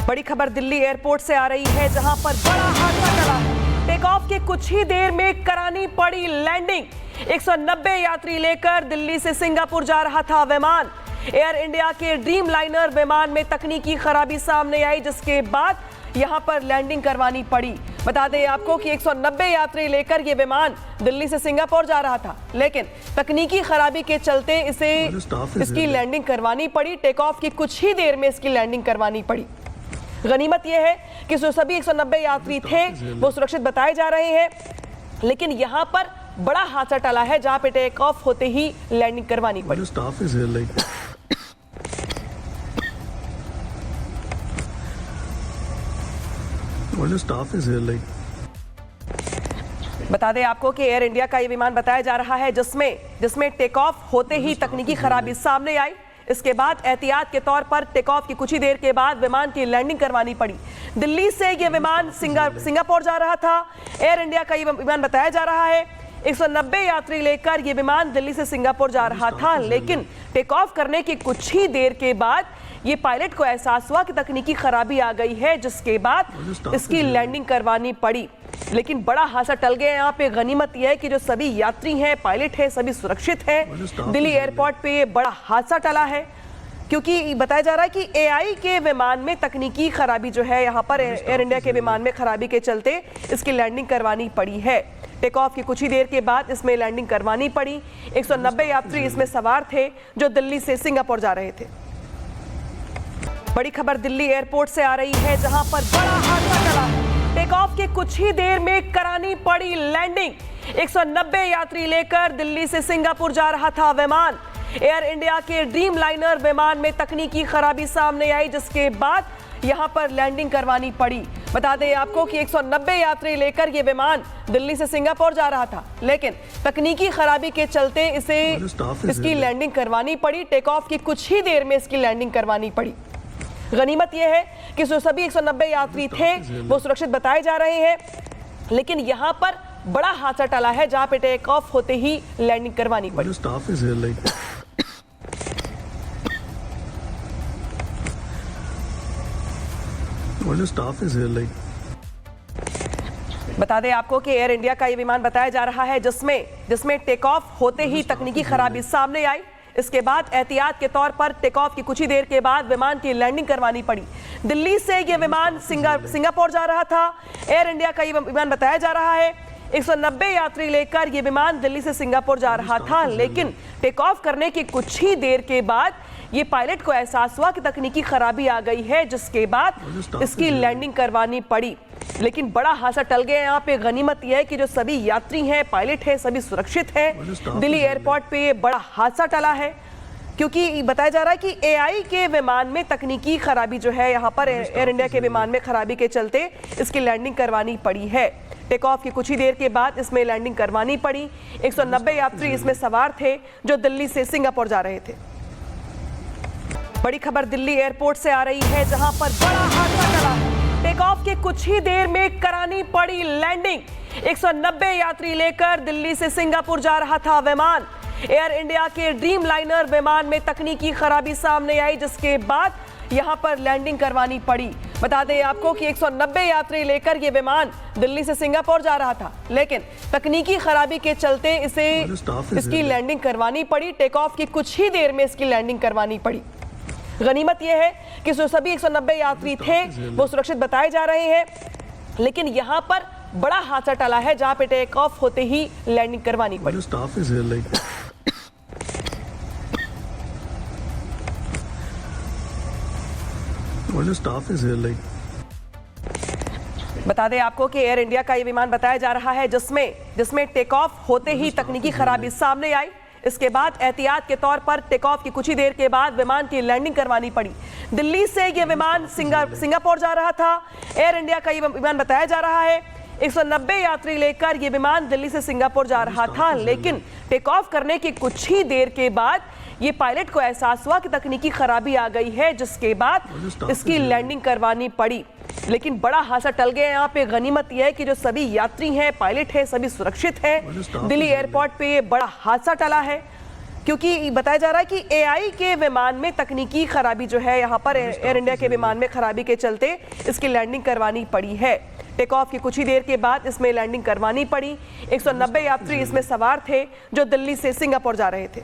बड़ी खबर दिल्ली एयरपोर्ट से आ रही है, जहां पर बड़ा हादसा टला। टेक ऑफ के कुछ ही देर में करानी पड़ी लैंडिंग। 190 यात्री लेकर दिल्ली से सिंगापुर जा रहा था विमान। एयर इंडिया के ड्रीम लाइनर विमान में तकनीकी खराबी सामने आई, जिसके बाद यहां पर लैंडिंग करवानी पड़ी। बता दें आपको कि 190 यात्री लेकर ये विमान दिल्ली से सिंगापुर जा रहा था, लेकिन तकनीकी खराबी के चलते इसकी लैंडिंग करवानी पड़ी। टेक ऑफ की कुछ ही देर में इसकी लैंडिंग करवानी पड़ी। गनीमत यह है कि जो सभी 190 यात्री थे वो सुरक्षित बताए जा रहे हैं, लेकिन यहां पर बड़ा हादसा टला है, जहां पे टेक ऑफ होते ही लैंडिंग करवानी पड़ी। बता दें आपको कि एयर इंडिया का ये विमान बताया जा रहा है, जिसमें टेक ऑफ होते ही तकनीकी खराबी सामने आई। इसके बाद एहतियात के तौर पर टेक ऑफ की कुछ ही देर के बाद विमान की लैंडिंग करवानी पड़ी। दिल्ली से ये विमान सिंगापुर जा रहा था। एयर इंडिया का ये विमान बताया जा रहा है 190 यात्री लेकर ये विमान दिल्ली से सिंगापुर जा रहा था, लेकिन टेक ऑफ करने की कुछ ही देर के बाद ये पायलट को एहसास हुआ कि तकनीकी खराबी आ गई है, जिसके बाद इसकी लैंडिंग करवानी पड़ी। लेकिन बड़ा हादसा टल गया। यहाँ पे गनीमत यह है कि जो सभी यात्री हैं, पायलट हैं, सभी सुरक्षित हैं। दिल्ली एयरपोर्ट पे ये बड़ा हादसा टला है, क्योंकि बताया जा रहा है कि एआई के विमान में तकनीकी खराबी जो है, यहाँ पर एयर इंडिया के विमान में खराबी के चलते इसकी लैंडिंग करवानी पड़ी है। टेक ऑफ की कुछ ही देर के बाद इसमें लैंडिंग करवानी पड़ी। 190 यात्री इसमें सवार थे, जो दिल्ली से सिंगापुर जा रहे थे। बड़ी खबर दिल्ली एयरपोर्ट से आ रही है, जहां पर बड़ा हादसा टला। टेक ऑफ के कुछ ही देर में करानी पड़ी लैंडिंग। 190 यात्री लेकर दिल्ली से सिंगापुर जा रहा था विमान। एयर इंडिया के ड्रीम लाइनर विमान में तकनीकी खराबी सामने आई, जिसके बाद यहां पर लैंडिंग करवानी पड़ी। बता दें आपको कि 190 यात्री लेकर ये विमान दिल्ली से सिंगापुर जा रहा था, लेकिन तकनीकी खराबी के चलते इसकी लैंडिंग करवानी पड़ी। टेक ऑफ की कुछ ही देर में इसकी लैंडिंग करवानी पड़ी। गनीमत यह है कि जो सभी 190 यात्री थे वो सुरक्षित बताए जा रहे हैं, लेकिन यहां पर बड़ा हादसा टला है, जहां पे टेक ऑफ होते ही लैंडिंग करवानी पड़ी। बता दें आपको कि एयर इंडिया का ये विमान बताया जा रहा है, जिसमें टेक ऑफ होते ही तकनीकी खराबी सामने आई। इसके बाद एहतियात के तौर पर टेक ऑफ की कुछ ही देर के बाद विमान की लैंडिंग करवानी पड़ी। दिल्ली से ये विमान सिंगापुर जा रहा था। एयर इंडिया का ये विमान बताया जा रहा है 190 यात्री लेकर ये विमान दिल्ली से सिंगापुर जा रहा था, लेकिन टेक ऑफ करने की कुछ ही देर के बाद ये पायलट को एहसास हुआ कि तकनीकी खराबी आ गई है, जिसके बाद इसकी लैंडिंग करवानी पड़ी। लेकिन बड़ा हादसा टल गया। यहाँ पे गनीमत यह है कि जो सभी यात्री हैं, पायलट हैं, सभी सुरक्षित हैं। दिल्ली एयरपोर्ट पे ये बड़ा हादसा टला है, क्योंकि बताया जा रहा है कि एआई के विमान में तकनीकी खराबी जो है, यहाँ पर एयर इंडिया के विमान में खराबी के चलते इसकी लैंडिंग करवानी पड़ी है। टेक ऑफ की कुछ ही देर के बाद इसमें लैंडिंग करवानी पड़ी। 190 यात्री इसमें सवार थे, जो दिल्ली से सिंगापुर जा रहे थे। बड़ी खबर दिल्ली एयरपोर्ट से आ रही है, जहां पर बड़ा हादसा टला। टेक ऑफ के कुछ ही देर में करानी पड़ी लैंडिंग। 190 यात्री लेकर दिल्ली से सिंगापुर जा रहा था विमान। एयर इंडिया के ड्रीम लाइनर विमान में तकनीकी खराबी सामने आई, जिसके बाद यहां पर लैंडिंग करवानी पड़ी। बता दें आपको कि 190 यात्री लेकर ये विमान दिल्ली से सिंगापुर जा रहा था, लेकिन तकनीकी खराबी के चलते इसकी लैंडिंग करवानी पड़ी। टेक ऑफ की कुछ ही देर में इसकी लैंडिंग करवानी पड़ी। गनीमत यह है कि जो सभी 190 यात्री थे वो सुरक्षित बताए जा रहे हैं, लेकिन यहां पर बड़ा हादसा टला है, जहां पे टेक ऑफ होते ही लैंडिंग करवानी पड़ी। बता दें आपको कि एयर इंडिया का ये विमान बताया जा रहा है, जिसमें टेक ऑफ होते ही तकनीकी खराबी सामने आई। इसके बाद एहतियात के तौर पर टेक ऑफ की कुछ ही देर के बाद विमान की लैंडिंग करवानी पड़ी। दिल्ली से ये विमान सिंगापुर जा रहा था। एयर इंडिया का ये विमान बताया जा रहा है 190 यात्री लेकर ये विमान दिल्ली से सिंगापुर जा रहा था, लेकिन टेक ऑफ करने की कुछ ही देर के बाद ये पायलट को एहसास हुआ कि तकनीकी खराबी आ गई है, जिसके बाद इसकी लैंडिंग करवानी पड़ी। लेकिन बड़ा हादसा टल गया। यहाँ पे गनीमत यह है कि जो सभी यात्री हैं, पायलट हैं, सभी सुरक्षित हैं। दिल्ली एयरपोर्ट पे ये बड़ा हादसा टला है, क्योंकि बताया जा रहा है कि एआई के विमान में तकनीकी खराबी जो है यहाँ पर एयर इंडिया के विमान में खराबी के चलते इसकी लैंडिंग करवानी पड़ी है। टेक ऑफ की कुछ ही देर के बाद इसमें लैंडिंग करवानी पड़ी। 190 यात्री इसमें सवार थे जो दिल्ली से सिंगापुर जा रहे थे।